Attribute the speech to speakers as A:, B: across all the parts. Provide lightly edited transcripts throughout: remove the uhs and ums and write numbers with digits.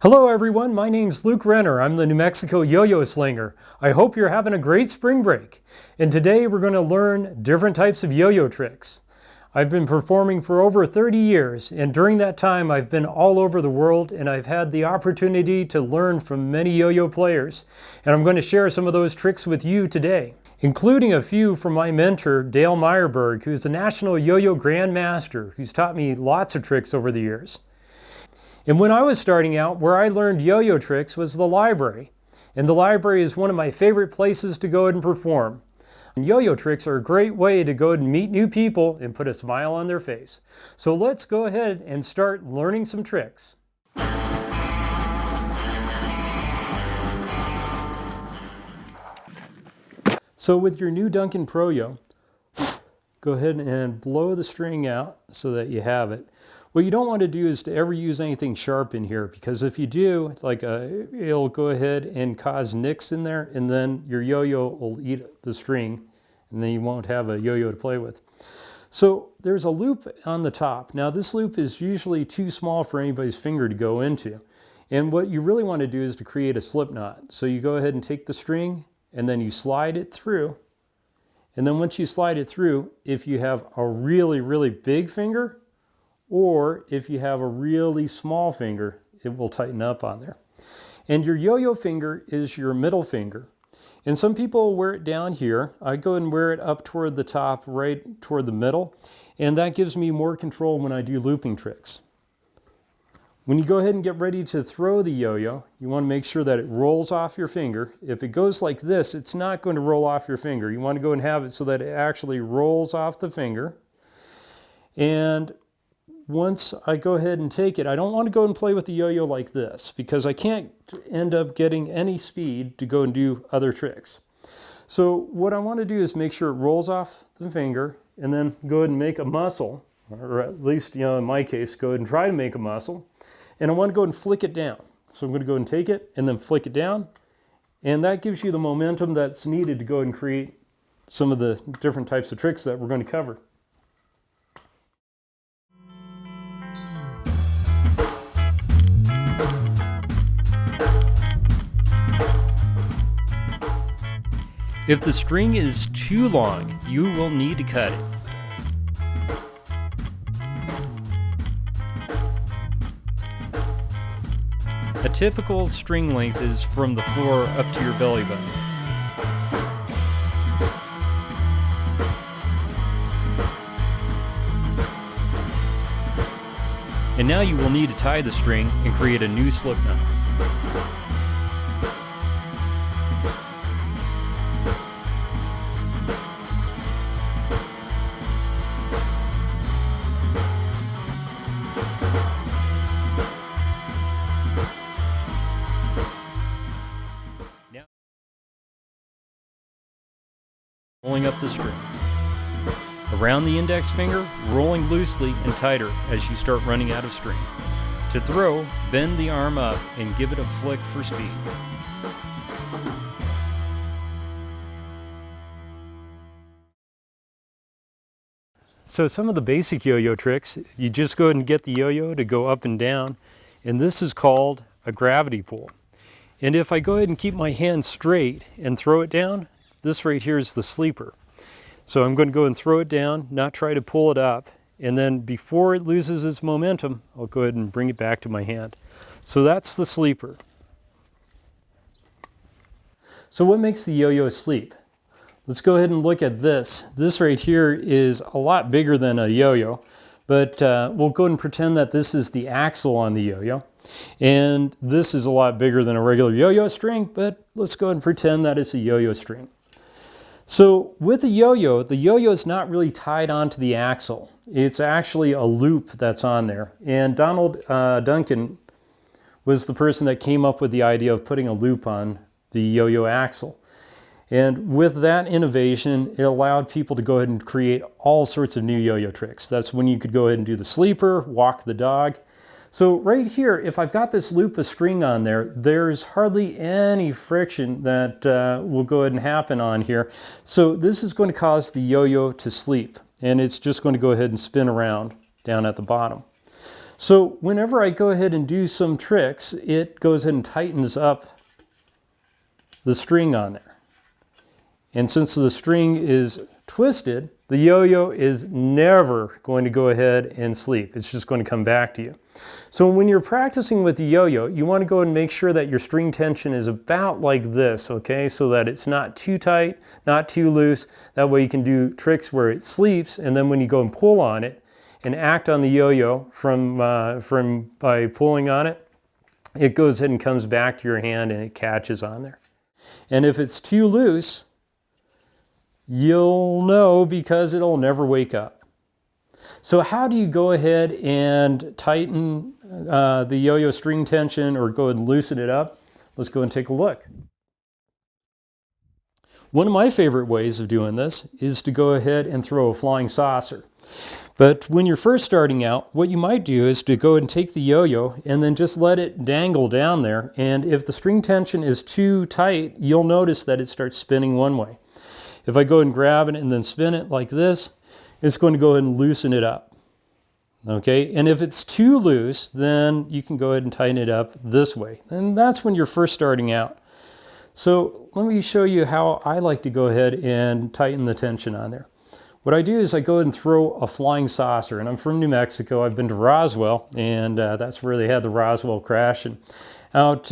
A: Hello everyone, my name's Luke Renner. I'm the New Mexico Yo-Yo Slinger. I hope you're having a great spring break. And today we're going to learn different types of yo-yo tricks. I've been performing for over 30 years, and during that time I've been all over the world and I've had the opportunity to learn from many yo-yo players. And I'm going to share some of those tricks with you today, including a few from my mentor, Dale Meyerberg, who's the National Yo-Yo Grandmaster, who's taught me lots of tricks over the years. And when I was starting out, where I learned yo-yo tricks was the library. And the library is one of my favorite places to go and perform. And yo-yo tricks are a great way to go and meet new people and put a smile on their face. So let's go ahead and start learning some tricks. So with your new Duncan Pro Yo, go ahead and blow the string out so that you have it. What you don't want to do is to ever use anything sharp in here, because if you do, it'll go ahead and cause nicks in there, and then your yo-yo will eat the string, and then you won't have a yo-yo to play with. So there's a loop on the top. Now this loop is usually too small for anybody's finger to go into. And what you really want to do is to create a slip knot. So you go ahead and take the string, and then you slide it through. And then once you slide it through, if you have a really, really big finger, or if you have a really small finger, it will tighten up on there. And your yo-yo finger is your middle finger. And some people wear it down here. I go and wear it up toward the top, right toward the middle. And that gives me more control when I do looping tricks. When you go ahead and get ready to throw the yo-yo, you want to make sure that it rolls off your finger. If it goes like this, it's not going to roll off your finger. You want to go and have it so that it actually rolls off the finger. And once I go ahead and take it, I don't want to go and play with the yo-yo like this, because I can't end up getting any speed to go and do other tricks. So what I want to do is make sure it rolls off the finger, and then go ahead and make a muscle, or at least, in my case, go ahead and try to make a muscle. And I want to go and flick it down. So I'm going to go and take it and then flick it down. And that gives you the momentum that's needed to go and create some of the different types of tricks that we're going to cover. If the string is too long, you will need to cut it. A typical string length is from the floor up to your belly button. And now you will need to tie the string and create a new slip knot. Rolling up the string. Around the index finger, rolling loosely and tighter as you start running out of string. To throw, bend the arm up and give it a flick for speed. So some of the basic yo-yo tricks, you just go ahead and get the yo-yo to go up and down, and this is called a gravity pull. And if I go ahead and keep my hand straight and throw it down, this right here is the sleeper. So I'm going to go and throw it down, not try to pull it up, and then before it loses its momentum, I'll go ahead and bring it back to my hand. So that's the sleeper. So what makes the yo-yo sleep? Let's go ahead and look at this. This right here is a lot bigger than a yo-yo, but we'll go ahead and pretend that this is the axle on the yo-yo. And this is a lot bigger than a regular yo-yo string, but let's go ahead and pretend that it's a yo-yo string. So with the yo-yo is not really tied onto the axle. It's actually a loop that's on there. And Donald Duncan was the person that came up with the idea of putting a loop on the yo-yo axle. And with that innovation, it allowed people to go ahead and create all sorts of new yo-yo tricks. That's when you could go ahead and do the sleeper, walk the dog. So right here, if I've got this loop of string on there, there's hardly any friction that will go ahead and happen on here. So this is going to cause the yo-yo to sleep, and it's just going to go ahead and spin around down at the bottom. So whenever I go ahead and do some tricks, it goes ahead and tightens up the string on there. And since the string is twisted, the yo-yo is never going to go ahead and sleep. It's just going to come back to you. So when you're practicing with the yo-yo, you want to go and make sure that your string tension is about like this, okay? So that it's not too tight, not too loose. That way you can do tricks where it sleeps, and then when you go and pull on it and act on the yo-yo by pulling on it, it goes ahead and comes back to your hand and it catches on there. And if it's too loose, you'll know because it'll never wake up. So how do you go ahead and tighten the yo-yo string tension or go and loosen it up? Let's go and take a look. One of my favorite ways of doing this is to go ahead and throw a flying saucer. But when you're first starting out, what you might do is to go and take the yo-yo and then just let it dangle down there. And if the string tension is too tight, you'll notice that it starts spinning one way. If I go and grab it and then spin it like this, it's going to go ahead and loosen it up. Okay, and if it's too loose, then you can go ahead and tighten it up this way. And that's when you're first starting out. So let me show you how I like to go ahead and tighten the tension on there. What I do is I go ahead and throw a flying saucer, and I'm from New Mexico. I've been to Roswell, and that's where they had the Roswell crash. And out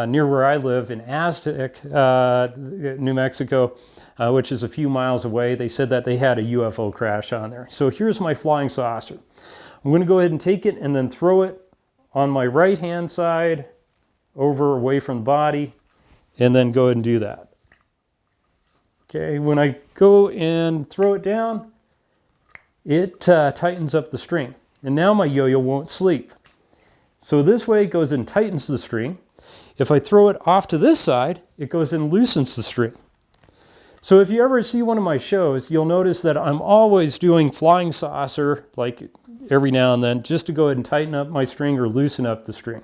A: near where I live in Aztec, New Mexico, which is a few miles away, they said that they had a UFO crash on there. So here's my flying saucer. I'm going to go ahead and take it and then throw it on my right hand side over away from the body, and then go ahead and do that. Okay, when I go and throw it down, it tightens up the string. And now my yo-yo won't sleep. So this way it goes and tightens the string. If I throw it off to this side, it goes and loosens the string. So if you ever see one of my shows, you'll notice that I'm always doing flying saucer, like every now and then, just to go ahead and tighten up my string or loosen up the string.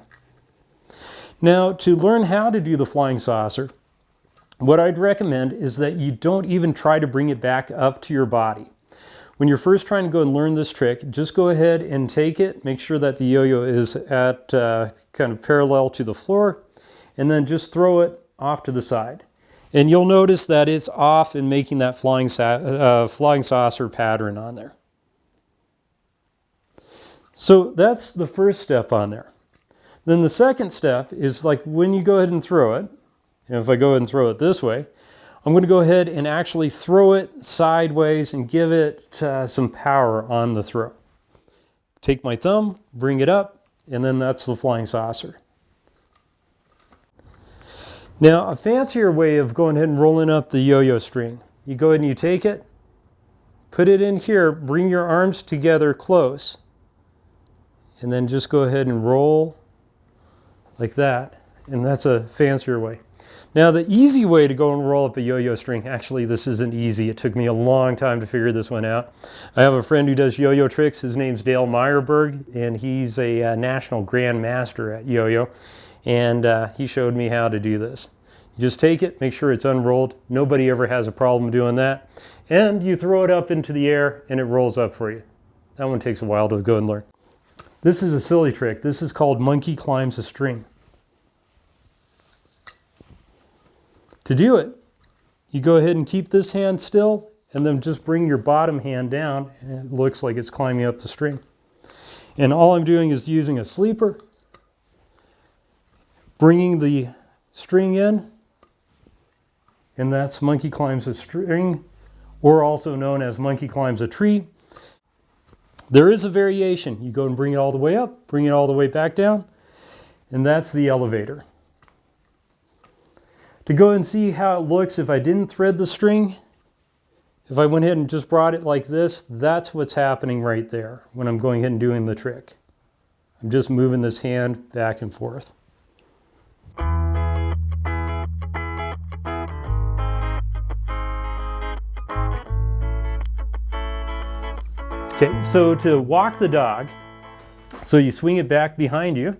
A: Now, to learn how to do the flying saucer, what I'd recommend is that you don't even try to bring it back up to your body. When you're first trying to go and learn this trick, just go ahead and take it, make sure that the yo-yo is at kind of parallel to the floor, and then just throw it off to the side. And you'll notice that it's off and making that flying saucer pattern on there. So that's the first step on there. Then the second step is like when you go ahead and throw it, and if I go ahead and throw it this way, I'm going to go ahead and actually throw it sideways and give it some power on the throw. Take my thumb, bring it up, and then that's the flying saucer. Now, a fancier way of going ahead and rolling up the yo-yo string, you go ahead and you take it, put it in here, bring your arms together close, and then just go ahead and roll like that, and that's a fancier way. Now, the easy way to go and roll up a yo-yo string, actually this isn't easy, it took me a long time to figure this one out. I have a friend who does yo-yo tricks, his name's Dale Meyerberg, and he's a national grand master at yo-yo, and he showed me how to do this. You just take it, make sure it's unrolled, nobody ever has a problem doing that, and you throw it up into the air and it rolls up for you. That one takes a while to go and learn. This is a silly trick, this is called monkey climbs a string. To do it, you go ahead and keep this hand still and then just bring your bottom hand down and it looks like it's climbing up the string. And all I'm doing is using a sleeper, bringing the string in, and that's monkey climbs a string, or also known as monkey climbs a tree. There is a variation. You go and bring it all the way up, bring it all the way back down, and that's the elevator. To go and see how it looks if I didn't thread the string, if I went ahead and just brought it like this, that's what's happening right there when I'm going ahead and doing the trick. I'm just moving this hand back and forth. Okay, so to walk the dog, so you swing it back behind you.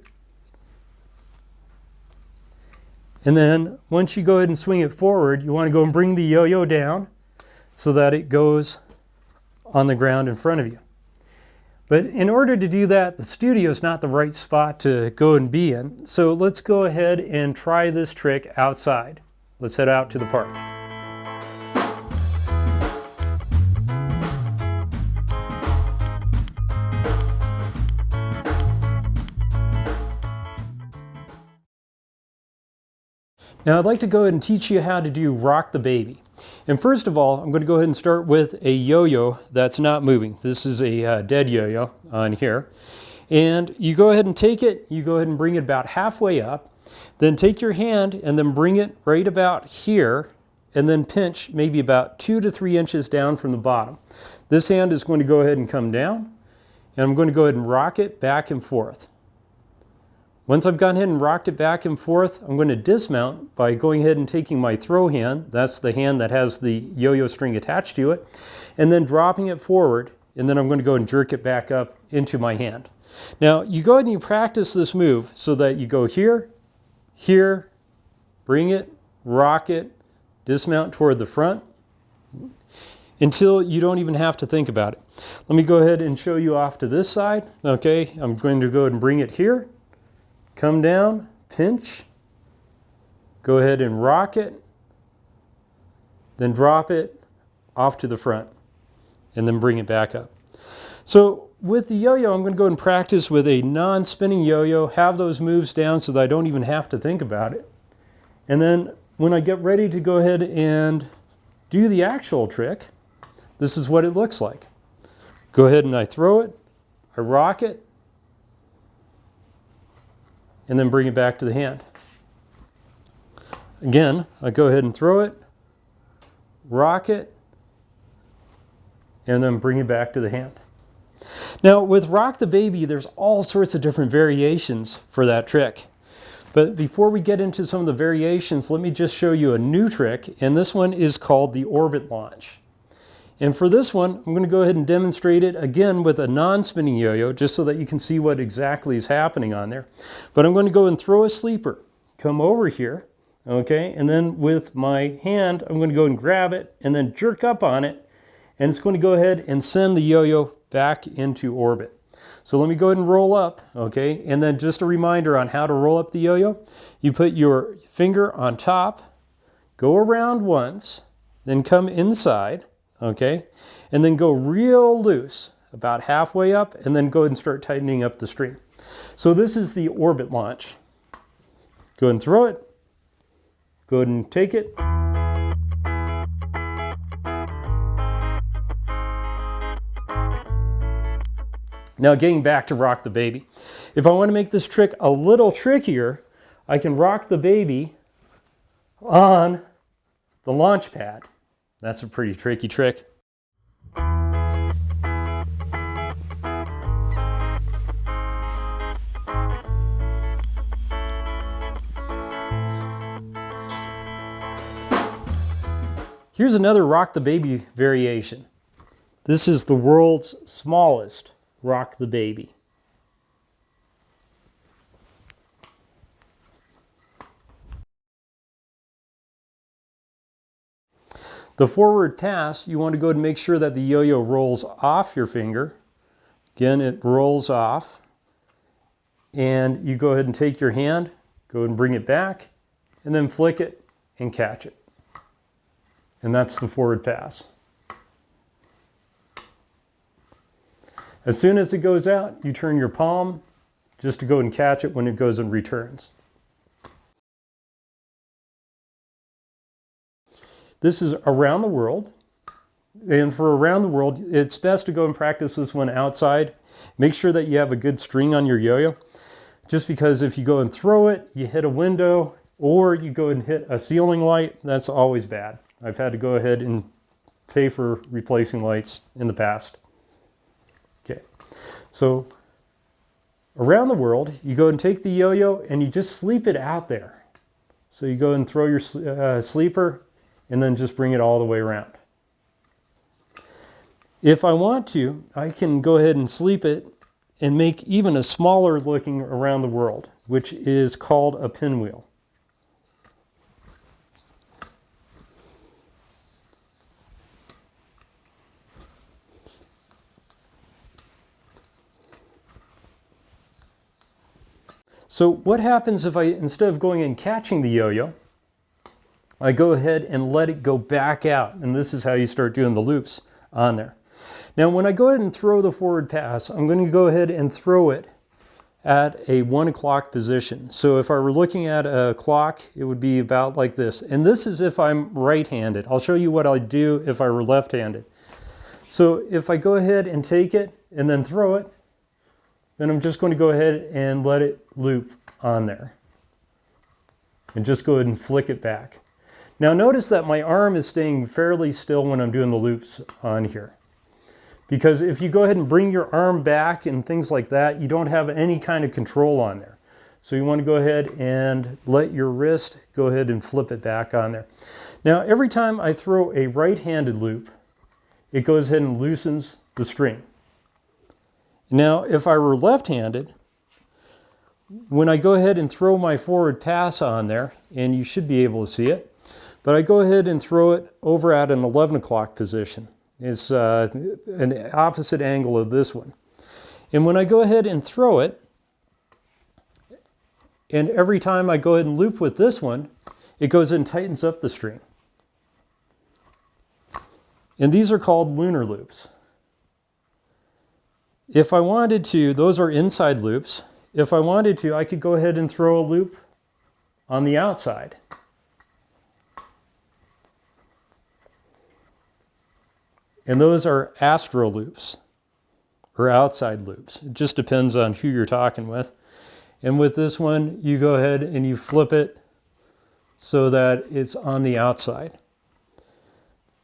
A: And then once you go ahead and swing it forward, you want to go and bring the yo-yo down so that it goes on the ground in front of you. But in order to do that, the studio is not the right spot to go and be in. So let's go ahead and try this trick outside. Let's head out to the park. Now I'd like to go ahead and teach you how to do Rock the Baby. And first of all, I'm going to go ahead and start with a yo-yo that's not moving. This is a dead yo-yo on here. And you go ahead and take it, you go ahead and bring it about halfway up, then take your hand and then bring it right about here, and then pinch maybe about 2 to 3 inches down from the bottom. This hand is going to go ahead and come down, and I'm going to go ahead and rock it back and forth. Once I've gone ahead and rocked it back and forth, I'm going to dismount by going ahead and taking my throw hand, that's the hand that has the yo-yo string attached to it, and then dropping it forward, and then I'm going to go and jerk it back up into my hand. Now, you go ahead and you practice this move so that you go here, here, bring it, rock it, dismount toward the front, until you don't even have to think about it. Let me go ahead and show you off to this side. Okay, I'm going to go ahead and bring it here. Come down, pinch, go ahead and rock it, then drop it off to the front, and then bring it back up. So with the yo-yo, I'm going to go and practice with a non-spinning yo-yo, have those moves down so that I don't even have to think about it. And then when I get ready to go ahead and do the actual trick, this is what it looks like. Go ahead and I throw it, I rock it, and then bring it back to the hand. Again, I go ahead and throw it, rock it, and then bring it back to the hand. Now with Rock the Baby, there's all sorts of different variations for that trick. But before we get into some of the variations, let me just show you a new trick, and this one is called the orbit launch. And for this one, I'm going to go ahead and demonstrate it again with a non-spinning yo-yo, just so that you can see what exactly is happening on there. But I'm going to go and throw a sleeper, come over here, okay, and then with my hand, I'm going to go and grab it and then jerk up on it, and it's going to go ahead and send the yo-yo back into orbit. So let me go ahead and roll up, okay, and then just a reminder on how to roll up the yo-yo. You put your finger on top, go around once, then come inside, okay, and then go real loose, about halfway up, and then go ahead and start tightening up the string. So this is the orbit launch. Go ahead and throw it, go ahead and take it. Now getting back to Rock the Baby. If I want to make this trick a little trickier, I can rock the baby on the launch pad. That's a pretty tricky trick. Here's another Rock the Baby variation. This is the world's smallest Rock the Baby. The forward pass, you want to go ahead and make sure that the yo-yo rolls off your finger. Again, it rolls off. And you go ahead and take your hand, go ahead and bring it back, and then flick it and catch it. And that's the forward pass. As soon as it goes out, you turn your palm just to go and catch it when it goes and returns. This is around the world. And for around the world, it's best to go and practice this one outside. Make sure that you have a good string on your yo-yo. Just because if you go and throw it, you hit a window, or you go and hit a ceiling light, that's always bad. I've had to go ahead and pay for replacing lights in the past. Okay, so around the world, you go and take the yo-yo and you just sleep it out there. So you go and throw your sleeper and then just bring it all the way around. If I want to, I can go ahead and sleep it and make even a smaller looking around the world, which is called a pinwheel. So what happens if I, instead of going and catching the yo-yo, I go ahead and let it go back out? And this is how you start doing the loops on there. Now, when I go ahead and throw the forward pass, I'm going to go ahead and throw it at a 1 o'clock position. So if I were looking at a clock, it would be about like this. And this is if I'm right-handed. I'll show you what I'd do if I were left-handed. So if I go ahead and take it and then throw it, then I'm just going to go ahead and let it loop on there. And just go ahead and flick it back. Now notice that my arm is staying fairly still when I'm doing the loops on here. Because if you go ahead and bring your arm back and things like that, you don't have any kind of control on there. So you want to go ahead and let your wrist go ahead and flip it back on there. Now every time I throw a right-handed loop, it goes ahead and loosens the string. Now if I were left-handed, when I go ahead and throw my forward pass on there, and you should be able to see it, but I go ahead and throw it over at an 11 o'clock position. It's an opposite angle of this one. And when I go ahead and throw it, and every time I go ahead and loop with this one, it goes and tightens up the string. And these are called lunar loops. If I wanted to, those are inside loops. If I wanted to, I could go ahead and throw a loop on the outside. And those are astro loops, or outside loops. It just depends on who you're talking with. And with this one, you go ahead and you flip it so that it's on the outside.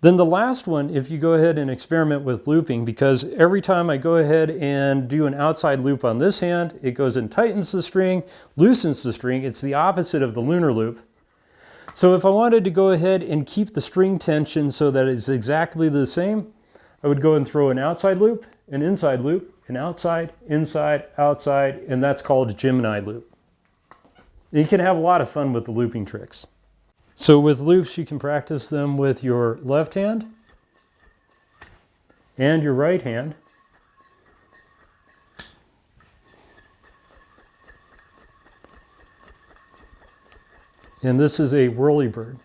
A: Then the last one, if you go ahead and experiment with looping, because every time I go ahead and do an outside loop on this hand, it goes and tightens the string, loosens the string. It's the opposite of the lunar loop. So if I wanted to go ahead and keep the string tension so that it's exactly the same, I would go and throw an outside loop, an inside loop, an outside, inside, outside, and that's called a Gemini loop. You can have a lot of fun with the looping tricks. So with loops, you can practice them with your left hand and your right hand. And this is a whirlybird.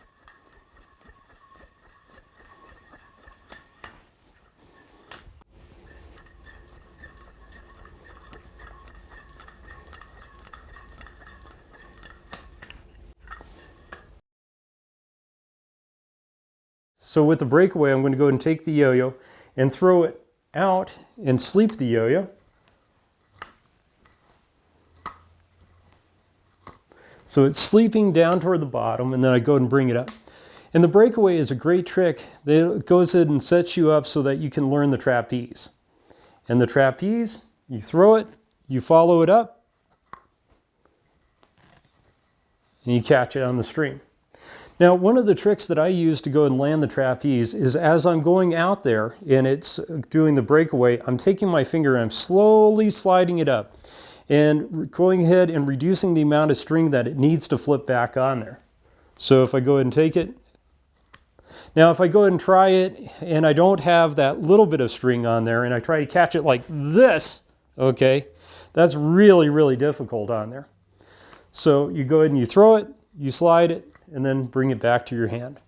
A: So with the breakaway, I'm going to go and take the yo-yo and throw it out and sleep the yo-yo. So it's sleeping down toward the bottom, and then I go and bring it up. And the breakaway is a great trick. It goes in and sets you up so that you can learn the trapeze. And the trapeze, you throw it, you follow it up, and you catch it on the string. Now, one of the tricks that I use to go and land the trapeze is as I'm going out there and it's doing the breakaway, I'm taking my finger and I'm slowly sliding it up and going ahead and reducing the amount of string that it needs to flip back on there. So if I go ahead and take it, now if I go ahead and try it and I don't have that little bit of string on there and I try to catch it like this, okay, that's really, really difficult on there. So you go ahead and you throw it, you slide it, and then bring it back to your hand.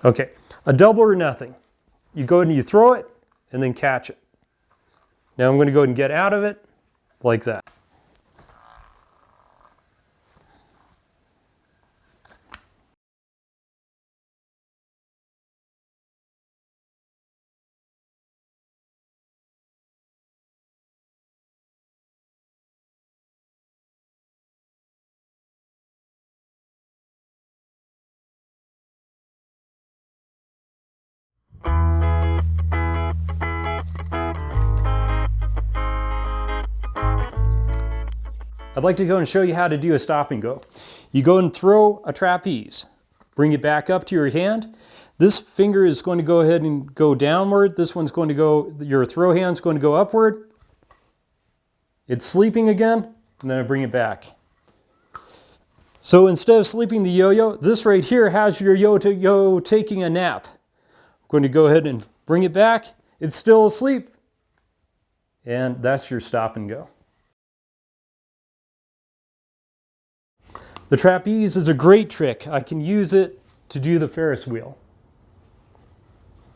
A: Okay, a double or nothing. You go ahead and you throw it and then catch it. Now I'm going to go ahead and get out of it like that. I'd like to go and show you how to do a stop and go. You go and throw a trapeze, bring it back up to your hand, This finger is going to go ahead and go downward. This one's going to go, your throw hand's going to go upward. It's sleeping again, and then I bring it back. So instead of sleeping the yo-yo, this right here has your yo-yo taking a nap. I'm going to go ahead and bring it back. It's still asleep. And that's your stop and go. The trapeze is a great trick. I can use it to do the Ferris wheel.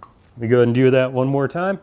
A: Let me go ahead and do that one more time.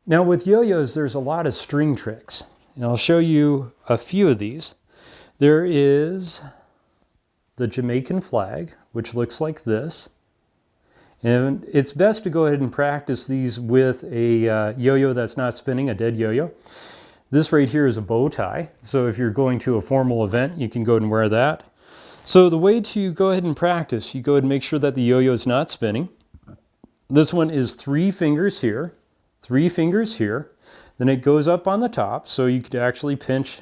A: Now with yo-yos, there's a lot of string tricks, and I'll show you a few of these. There is the Jamaican flag, which looks like this. And it's best to go ahead and practice these with a yo-yo that's not spinning, a dead yo-yo. This right here is a bow tie, so if you're going to a formal event, you can go ahead and wear that. So the way to go ahead and practice, you go ahead and make sure that the yo-yo is not spinning. This one is 3 fingers here. 3 fingers here, then it goes up on the top, so you could actually pinch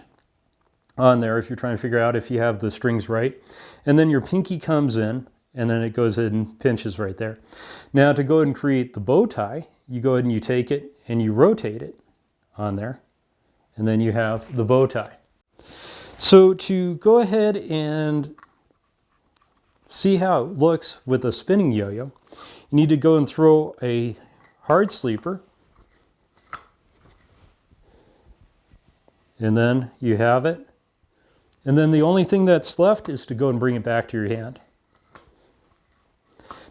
A: on there if you're trying to figure out if you have the strings right. And then your pinky comes in, and then it goes in and pinches right there. Now to go ahead and create the bow tie, you go ahead and you take it and you rotate it on there, and then you have the bow tie. So to go ahead and see how it looks with a spinning yo-yo, you need to go and throw a hard sleeper. And then you have it. And then the only thing that's left is to go and bring it back to your hand.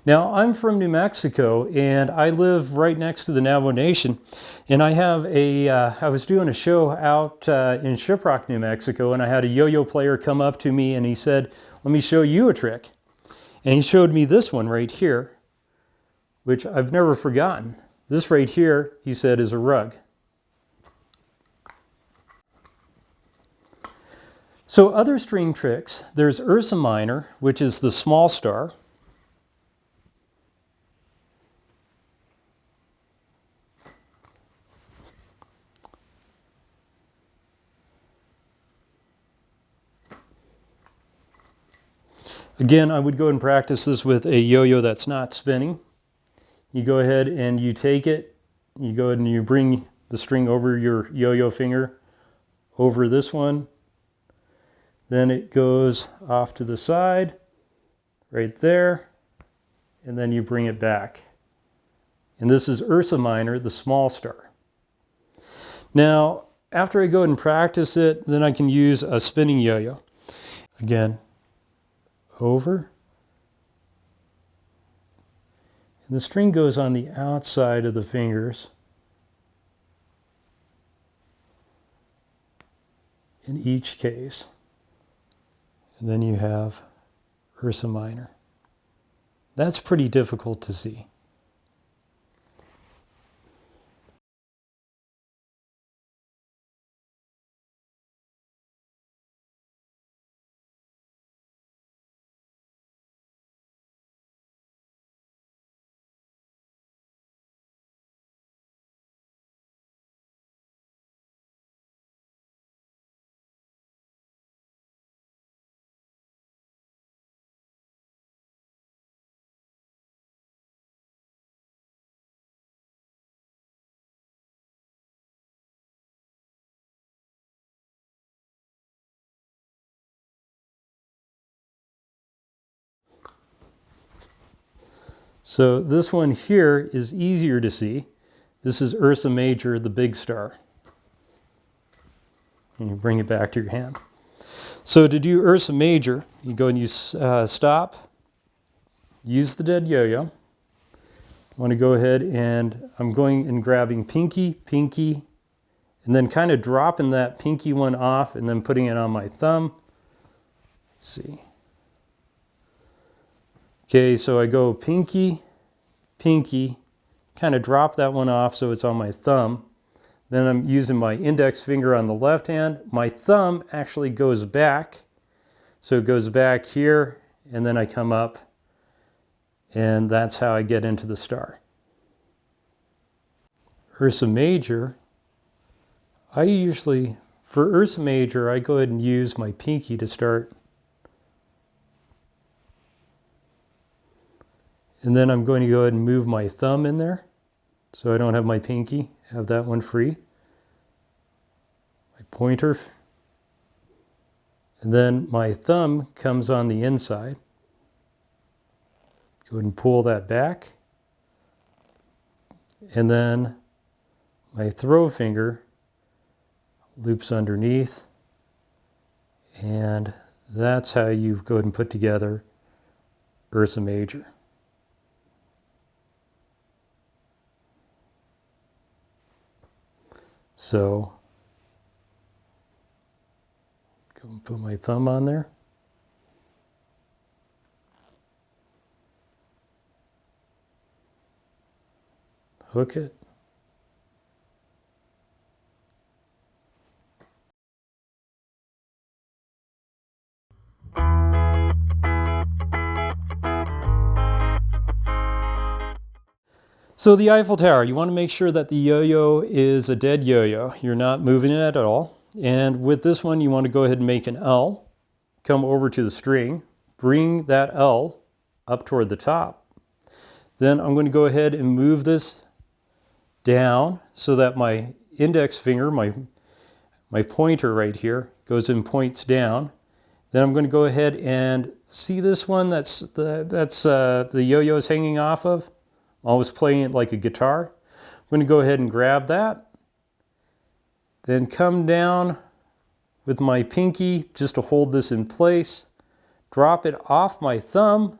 A: Now, I'm from New Mexico, and I live right next to the Navajo Nation. And I have I was doing a show out in Shiprock, New Mexico, and I had a yo-yo player come up to me and he said, "Let me show you a trick." And he showed me this one right here, which I've never forgotten. This right here, he said, is a rug. So other string tricks, there's Ursa Minor, which is the small star. Again, I would go and practice this with a yo-yo that's not spinning. You go ahead and you take it, you go ahead and you bring the string over your yo-yo finger, over this one. Then it goes off to the side, right there, and then you bring it back. And this is Ursa Minor, the small star. Now, after I go ahead and practice it, then I can use a spinning yo-yo. Again, over. And the string goes on the outside of the fingers. In each case. And then you have Ursa Minor. That's pretty difficult to see. So this one here is easier to see. This is Ursa Major, the big star. And you bring it back to your hand. So to do Ursa Major, you go and use stop, use the dead yo-yo. I want to go ahead and I'm going and grabbing pinky, pinky, and then kind of dropping that pinky one off and then putting it on my thumb. Let's see. Okay, so I go pinky, pinky, kind of drop that one off so it's on my thumb. Then I'm using my index finger on the left hand. My thumb actually goes back. So it goes back here, and then I come up, and that's how I get into the star. Ursa Major, for Ursa Major, I go ahead and use my pinky to start. And then I'm going to go ahead and move my thumb in there, so I don't have my pinky, have that one free. My pointer. And then my thumb comes on the inside. Go ahead and pull that back. And then my throw finger loops underneath. And that's how you go ahead and put together Ursa Major. So, go and put my thumb on there. Hook it. So the Eiffel Tower, you want to make sure that the yo-yo is a dead yo-yo. You're not moving it at all. And with this one, you want to go ahead and make an L. Come over to the string, bring that L up toward the top. Then I'm going to go ahead and move this down so that my index finger, my pointer right here, goes and points down. Then I'm going to go ahead and see this one that's the yo-yo is hanging off of. I was playing it like a guitar. I'm going to go ahead and grab that. Then come down with my pinky just to hold this in place. Drop it off my thumb.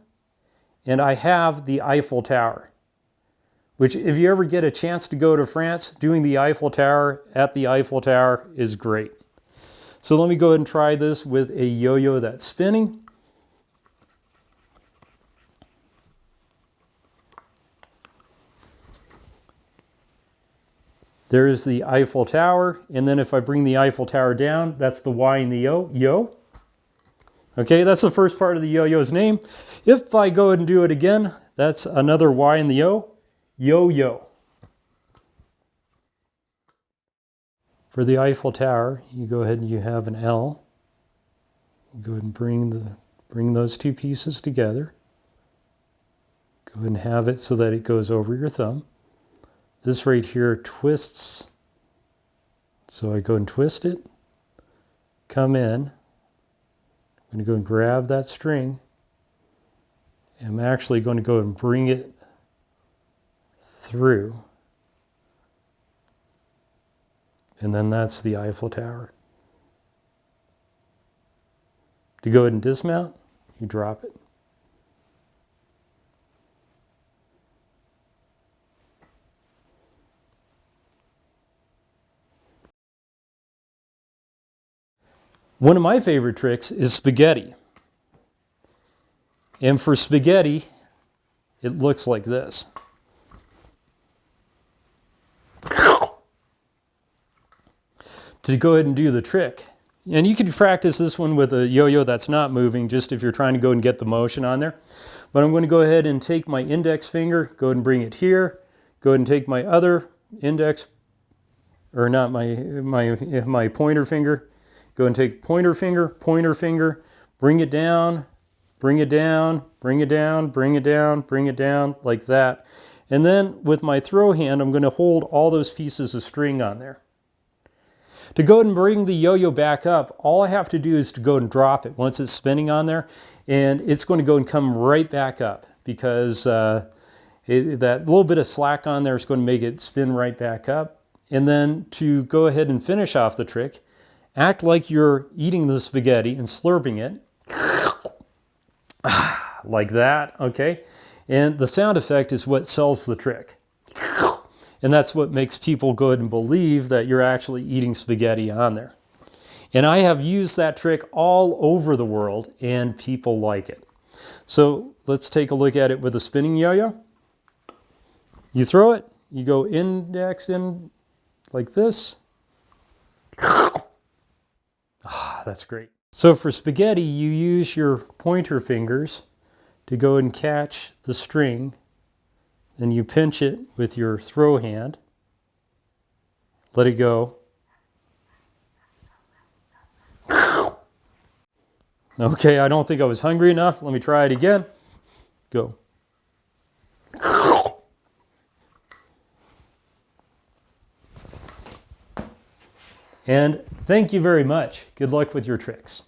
A: And I have the Eiffel Tower. Which if you ever get a chance to go to France, doing the Eiffel Tower at the Eiffel Tower is great. So let me go ahead and try this with a yo-yo that's spinning. There's the Eiffel Tower, and then if I bring the Eiffel Tower down, that's the Y in the yo. Okay, that's the first part of the yo-yo's name. If I go ahead and do it again, that's another Y in the yo-yo. For the Eiffel Tower, you go ahead and you have an L. Go ahead and bring those two pieces together. Go ahead and have it so that it goes over your thumb. This right here twists, so I go and twist it, come in, I'm going to go and grab that string, and I'm actually going to go and bring it through, and then that's the Eiffel Tower. To go ahead and dismount, you drop it. One of my favorite tricks is spaghetti. And for spaghetti, it looks like this. To go ahead and do the trick. And you can practice this one with a yo-yo that's not moving, just if you're trying to go and get the motion on there. But I'm going to go ahead and take my index finger, go ahead and bring it here, go ahead and take my other index, or not my pointer finger, go and take pointer finger, bring it down, bring it down, bring it down, bring it down, bring it down, like that. And then with my throw hand, I'm going to hold all those pieces of string on there. To go ahead and bring the yo-yo back up, all I have to do is to go and drop it once it's spinning on there, and it's going to go and come right back up because That little bit of slack on there is going to make it spin right back up. And then to go ahead and finish off the trick, act like you're eating the spaghetti and slurping it. Like that, okay? And the sound effect is what sells the trick. And that's what makes people go ahead and believe that you're actually eating spaghetti on there. And I have used that trick all over the world, and people like it. So let's take a look at it with a spinning yo-yo. You throw it, you go index in like this. Ah, that's great. So for spaghetti, you use your pointer fingers to go and catch the string. Then you pinch it with your throw hand. Let it go. Okay, I don't think I was hungry enough. Let me try it again. Go. And thank you very much. Good luck with your tricks.